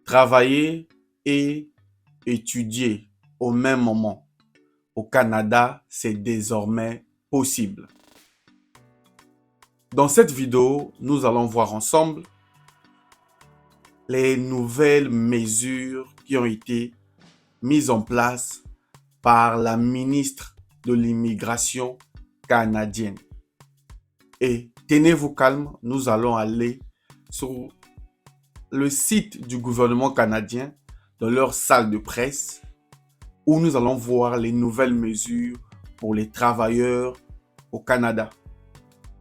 Travailler et étudier au même moment au Canada, c'est désormais possible. Dans cette vidéo, nous allons voir ensemble les nouvelles mesures qui ont été mises en place par la ministre de l'Immigration canadienne. Et tenez-vous calme, nous allons aller sur le site du gouvernement canadien, dans leur salle de presse, où nous allons voir les nouvelles mesures pour les travailleurs au Canada.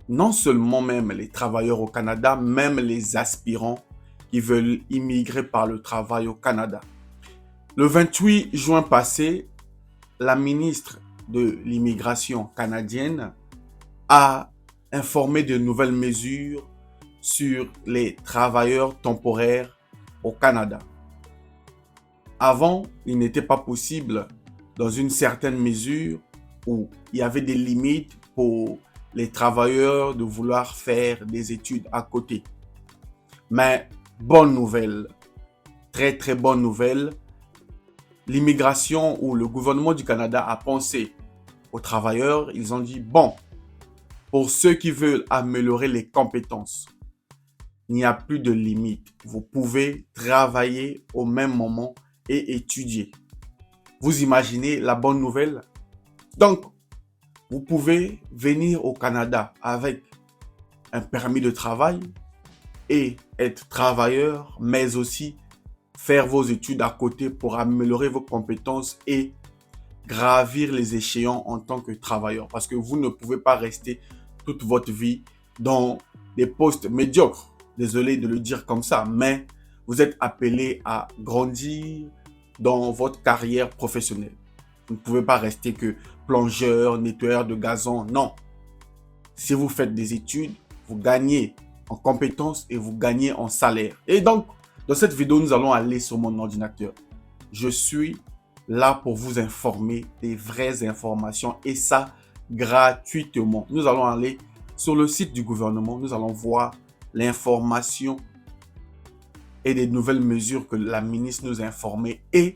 Non seulement même les travailleurs au Canada, même les aspirants qui veulent immigrer par le travail au Canada. Le 28 juin passé, la ministre de l'Immigration canadienne a informé de nouvelles mesures sur les travailleurs temporaires au Canada. Avant, il n'était pas possible, dans une certaine mesure, où il y avait des limites pour les travailleurs de vouloir faire des études à côté. Mais bonne nouvelle, très très bonne nouvelle, l'immigration ou le gouvernement du Canada a pensé aux travailleurs. Ils ont dit, bon, pour ceux qui veulent améliorer les compétences, il n'y a plus de limite. Vous pouvez travailler au même moment et étudier. Vous imaginez la bonne nouvelle? Donc, vous pouvez venir au Canada avec un permis de travail et être travailleur, mais aussi faire vos études à côté pour améliorer vos compétences et gravir les échelons en tant que travailleur. Parce que vous ne pouvez pas rester toute votre vie dans des postes médiocres. Désolé de le dire comme ça, mais vous êtes appelé à grandir dans votre carrière professionnelle. Vous ne pouvez pas rester que plongeur, nettoyeur de gazon. Non. Si vous faites des études, vous gagnez en compétences et vous gagnez en salaire. Et donc, dans cette vidéo, nous allons aller sur mon ordinateur. Je suis là pour vous informer des vraies informations et ça gratuitement. Nous allons aller sur le site du gouvernement. Nous allons voir l'information et des nouvelles mesures que la ministre nous a informées et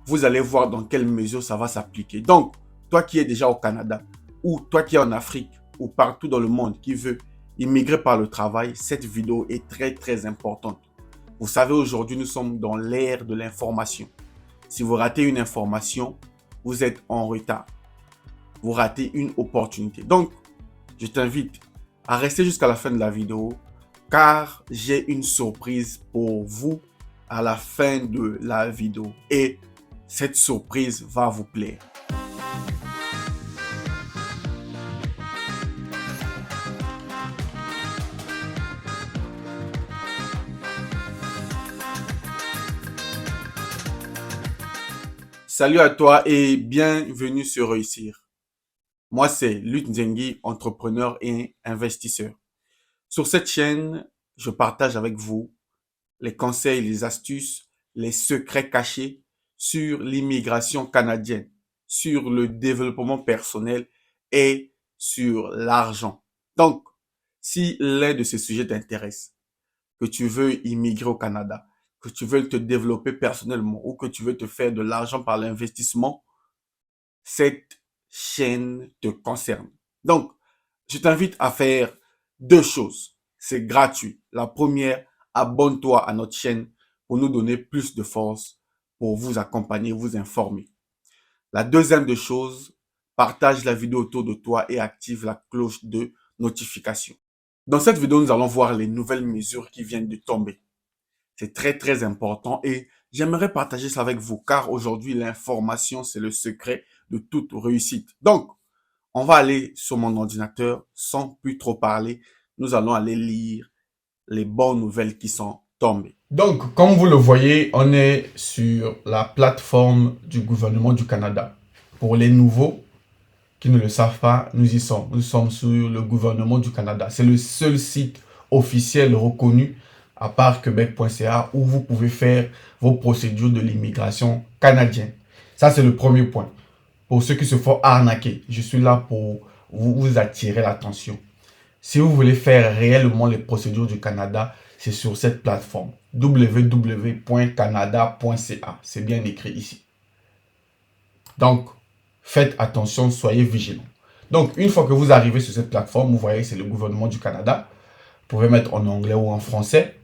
vous allez voir dans quelle mesure ça va s'appliquer. Donc, toi qui es déjà au Canada ou toi qui es en Afrique ou partout dans le monde qui veut immigrer par le travail, cette vidéo est très très importante. Vous savez, aujourd'hui, nous sommes dans l'ère de l'information. Si vous ratez une information, vous êtes en retard. Vous ratez une opportunité. Donc, je t'invite à rester jusqu'à la fin de la vidéo car j'ai une surprise pour vous à la fin de la vidéo. Et cette surprise va vous plaire. Salut à toi et bienvenue sur Réussir. Moi, c'est Luc Nzengi, entrepreneur et investisseur. Sur cette chaîne, je partage avec vous les conseils, les astuces, les secrets cachés sur l'immigration canadienne, sur le développement personnel et sur l'argent. Donc, si l'un de ces sujets t'intéresse, que tu veux immigrer au Canada, que tu veux te développer personnellement ou que tu veux te faire de l'argent par l'investissement, cette chaîne te concerne. Donc, je t'invite à faire deux choses. C'est gratuit. La première, abonne-toi à notre chaîne pour nous donner plus de force, pour vous accompagner, vous informer. La deuxième des choses, partage la vidéo autour de toi et active la cloche de notification. Dans cette vidéo, nous allons voir les nouvelles mesures qui viennent de tomber. C'est très, très important et j'aimerais partager ça avec vous car aujourd'hui, l'information, c'est le secret de toute réussite. Donc, on va aller sur mon ordinateur sans plus trop parler. Nous allons aller lire les bonnes nouvelles qui sont tombées. Donc, comme vous le voyez, on est sur la plateforme du gouvernement du Canada. Pour les nouveaux qui ne le savent pas, nous y sommes. Nous sommes sur le gouvernement du Canada. C'est le seul site officiel reconnu à part quebec.ca où vous pouvez faire vos procédures de l'immigration canadienne. Ça, c'est le premier point. Pour ceux qui se font arnaquer, je suis là pour vous attirer l'attention. Si vous voulez faire réellement les procédures du Canada, c'est sur cette plateforme www.canada.ca. C'est bien écrit ici. Donc, faites attention, soyez vigilants. Donc, une fois que vous arrivez sur cette plateforme, vous voyez, c'est le gouvernement du Canada. Vous pouvez mettre en anglais ou en français.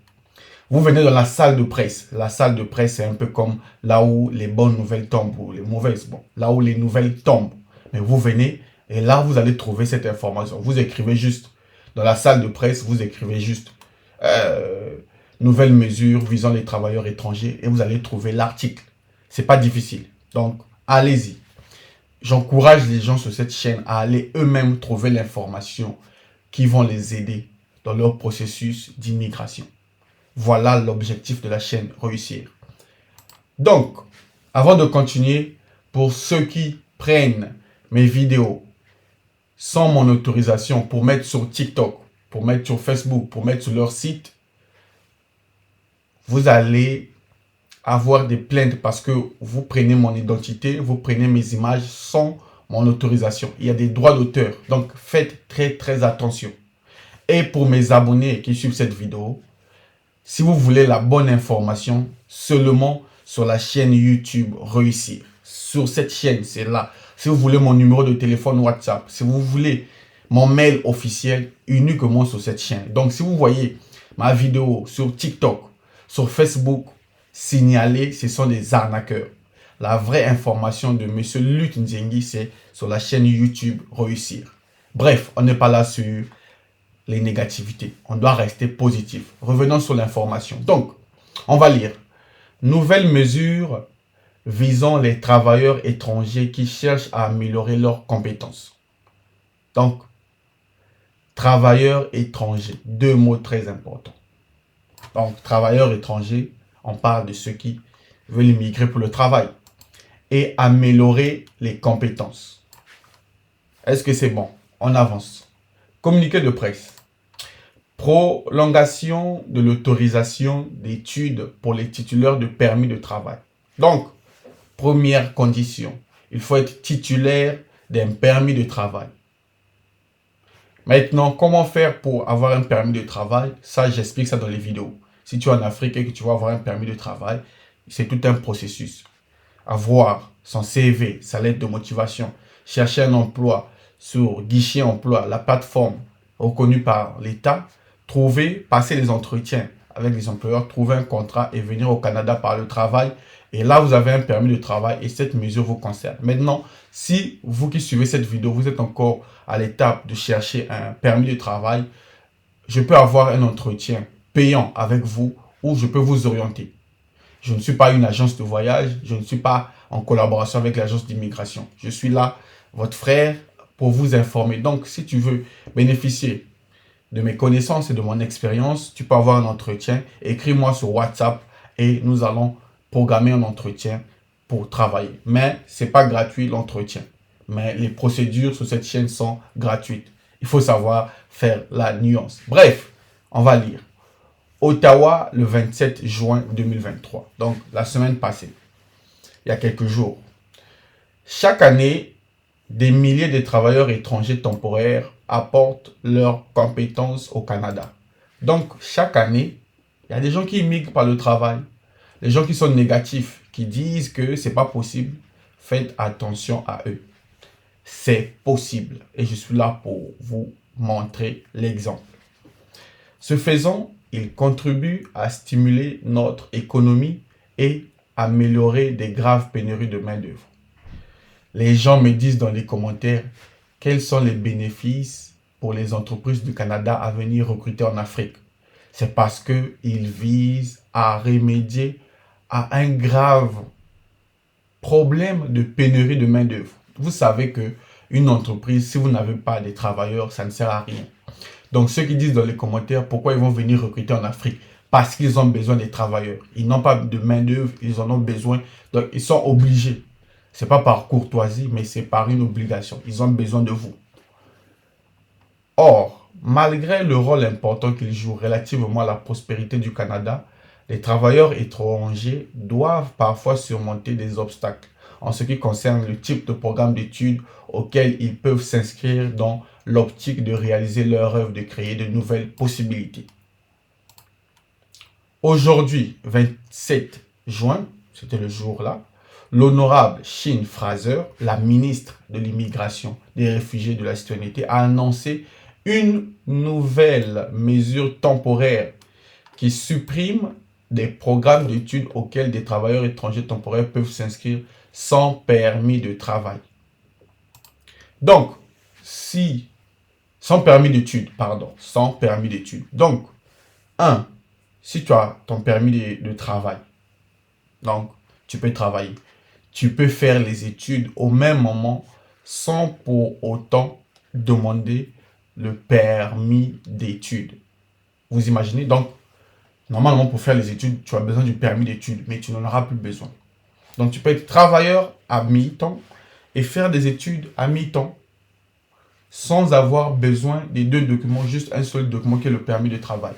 Vous venez dans la salle de presse. La salle de presse, c'est un peu comme là où les bonnes nouvelles tombent ou les mauvaises. Bon, là où les nouvelles tombent. Mais vous venez et là, vous allez trouver cette information. Vous écrivez juste, dans la salle de presse, vous écrivez juste nouvelles mesures visant les travailleurs étrangers et vous allez trouver l'article. C'est pas difficile. Donc, allez-y. J'encourage les gens sur cette chaîne à aller eux-mêmes trouver l'information qui vont les aider dans leur processus d'immigration. Voilà l'objectif de la chaîne Réussir. Donc, avant de continuer, pour ceux qui prennent mes vidéos sans mon autorisation pour mettre sur TikTok, pour mettre sur Facebook, pour mettre sur leur site, vous allez avoir des plaintes parce que vous prenez mon identité, vous prenez mes images sans mon autorisation. Il y a des droits d'auteur, donc faites très attention. Et pour mes abonnés qui suivent cette vidéo, si vous voulez la bonne information, seulement sur la chaîne YouTube Réussir. Sur cette chaîne, c'est là. Si vous voulez mon numéro de téléphone WhatsApp, si vous voulez mon mail officiel, uniquement sur cette chaîne. Donc, si vous voyez ma vidéo sur TikTok, sur Facebook, signalez, ce sont des arnaqueurs. La vraie information de M. Luc Nzengi, c'est sur la chaîne YouTube Réussir. Bref, on n'est pas là sur les négativités. On doit rester positif. Revenons sur l'information. Donc, on va lire. Nouvelles mesures visant les travailleurs étrangers qui cherchent à améliorer leurs compétences. Donc, travailleurs étrangers. Deux mots très importants. Donc, travailleurs étrangers, on parle de ceux qui veulent immigrer pour le travail. Et améliorer les compétences. Est-ce que c'est bon? On avance. Communiqué de presse. Prolongation de l'autorisation d'études pour les titulaires de permis de travail. Donc, première condition, il faut être titulaire d'un permis de travail. Maintenant, comment faire pour avoir un permis de travail? Ça, j'explique ça dans les vidéos. Si tu es en Afrique et que tu vas avoir un permis de travail, c'est tout un processus. Avoir son CV, sa lettre de motivation, chercher un emploi sur Guichet Emploi, la plateforme reconnue par l'État, passer les entretiens avec les employeurs, trouver un contrat et venir au Canada par le travail. Et là, vous avez un permis de travail et cette mesure vous concerne. Maintenant, si vous qui suivez cette vidéo, vous êtes encore à l'étape de chercher un permis de travail, je peux avoir un entretien payant avec vous ou je peux vous orienter. Je ne suis pas une agence de voyage, je ne suis pas en collaboration avec l'agence d'immigration. Je suis là, votre frère, pour vous informer. Donc, si tu veux bénéficier de mes connaissances et de mon expérience, tu peux avoir un entretien. Écris-moi sur WhatsApp et nous allons programmer un entretien pour travailler. Mais ce n'est pas gratuit l'entretien. Mais les procédures sur cette chaîne sont gratuites. Il faut savoir faire la nuance. Bref, on va lire. Ottawa, le 27 juin 2023. Donc, la semaine passée. Il y a quelques jours. Chaque année, des milliers de travailleurs étrangers temporaires apportent leurs compétences au Canada. Donc, chaque année, il y a des gens qui immigrent par le travail. Les gens qui sont négatifs, qui disent que ce n'est pas possible, faites attention à eux. C'est possible. Et je suis là pour vous montrer l'exemple. Ce faisant, il contribue à stimuler notre économie et améliorer des graves pénuries de main-d'œuvre. Les gens me disent dans les commentaires quels sont les bénéfices pour les entreprises du Canada à venir recruter en Afrique. C'est parce qu'ils visent à remédier à un grave problème de pénurie de main-d'œuvre. Vous savez qu'une entreprise, si vous n'avez pas de travailleurs, ça ne sert à rien. Donc, ceux qui disent dans les commentaires pourquoi ils vont venir recruter en Afrique, parce qu'ils ont besoin des travailleurs. Ils n'ont pas de main-d'œuvre, ils en ont besoin. Donc, ils sont obligés. Ce n'est pas par courtoisie, mais c'est par une obligation. Ils ont besoin de vous. Or, malgré le rôle important qu'ils jouent relativement à la prospérité du Canada, les travailleurs étrangers doivent parfois surmonter des obstacles en ce qui concerne le type de programme d'études auquel ils peuvent s'inscrire dans l'optique de réaliser leur œuvre de créer de nouvelles possibilités. Aujourd'hui, 27 juin, c'était le jour là, l'honorable Shin Fraser, la ministre de l'immigration, des réfugiés, de la citoyenneté, a annoncé une nouvelle mesure temporaire qui supprime des programmes d'études auxquels des travailleurs étrangers temporaires peuvent s'inscrire sans permis de travail. Donc, sans permis d'études, pardon, sans permis d'études. Donc, si tu as ton permis de travail, donc tu peux travailler, tu peux faire les études au même moment sans pour autant demander le permis d'études. Vous imaginez? Donc, normalement, pour faire les études, tu as besoin du permis d'études, mais tu n'en auras plus besoin. Donc, tu peux être travailleur à mi-temps et faire des études à mi-temps sans avoir besoin des deux documents, juste un seul document qui est le permis de travail.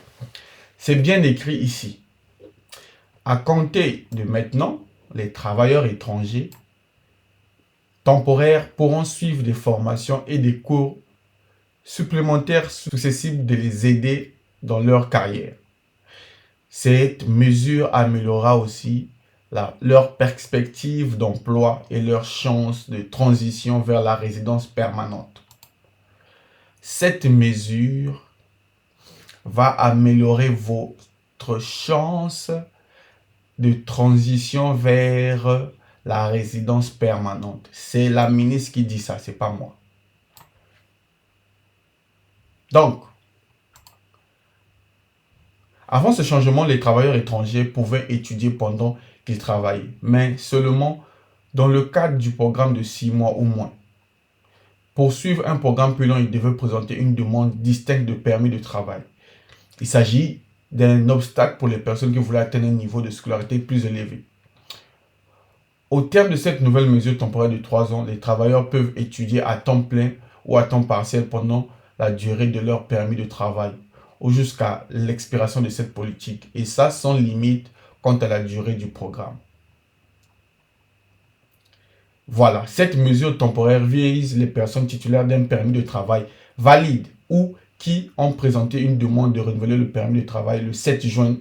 C'est bien écrit ici. À compter de maintenant, les travailleurs étrangers temporaires pourront suivre des formations et des cours supplémentaires susceptibles de les aider dans leur carrière. Cette mesure améliorera aussi leur perspective d'emploi et leurs chances de transition vers la résidence permanente. Cette mesure va améliorer votre chance de transition vers la résidence permanente. C'est la ministre qui dit ça, c'est pas moi. Donc, avant ce changement, les travailleurs étrangers pouvaient étudier pendant qu'ils travaillaient, mais seulement dans le cadre du programme de 6 mois ou moins. Pour suivre un programme plus long, ils devaient présenter une demande distincte de permis de travail. Il s'agit d'un obstacle pour les personnes qui voulaient atteindre un niveau de scolarité plus élevé. Au terme de cette nouvelle mesure temporaire de 3 ans, les travailleurs peuvent étudier à temps plein ou à temps partiel pendant la durée de leur permis de travail ou jusqu'à l'expiration de cette politique, et ça sans limite quant à la durée du programme. Voilà, cette mesure temporaire vise les personnes titulaires d'un permis de travail valide ou qui ont présenté une demande de renouveler le permis de travail le 7 juin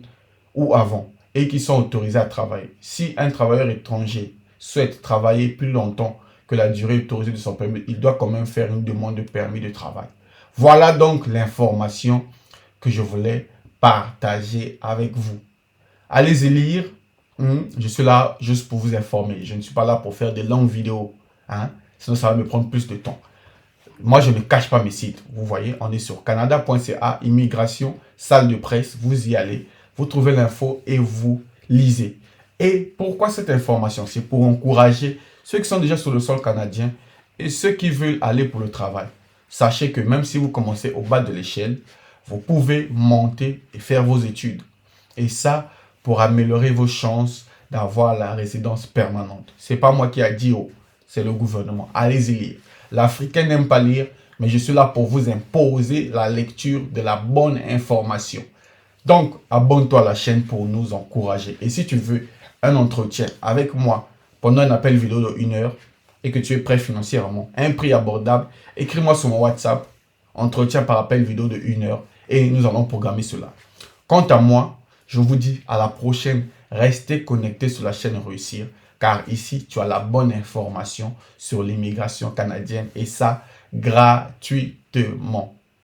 ou avant et qui sont autorisés à travailler. Si un travailleur étranger souhaite travailler plus longtemps que la durée autorisée de son permis, il doit quand même faire une demande de permis de travail. Voilà donc l'information que je voulais partager avec vous. Allez-y lire. Je suis là juste pour vous informer. Je ne suis pas là pour faire des longues vidéos. Sinon, ça va me prendre plus de temps. Moi, je ne cache pas mes sites. Vous voyez, on est sur canada.ca, immigration, salle de presse. Vous y allez, vous trouvez l'info et vous lisez. Et pourquoi cette information? C'est pour encourager ceux qui sont déjà sur le sol canadien et ceux qui veulent aller pour le travail. Sachez que même si vous commencez au bas de l'échelle, vous pouvez monter et faire vos études. Et ça, pour améliorer vos chances d'avoir la résidence permanente. Ce n'est pas moi qui a dit, c'est le gouvernement. Allez-y lire. L'Africain n'aime pas lire, mais je suis là pour vous imposer la lecture de la bonne information. Donc, abonne-toi à la chaîne pour nous encourager. Et si tu veux un entretien avec moi pendant un appel vidéo de 1 heure et que tu es prêt financièrement, un prix abordable, écris-moi sur mon WhatsApp, entretien par appel vidéo de 1 heure et nous allons programmer cela. Quant à moi, je vous dis à la prochaine. Restez connectés sur la chaîne Réussir, car ici, tu as la bonne information sur l'immigration canadienne et ça gratuitement.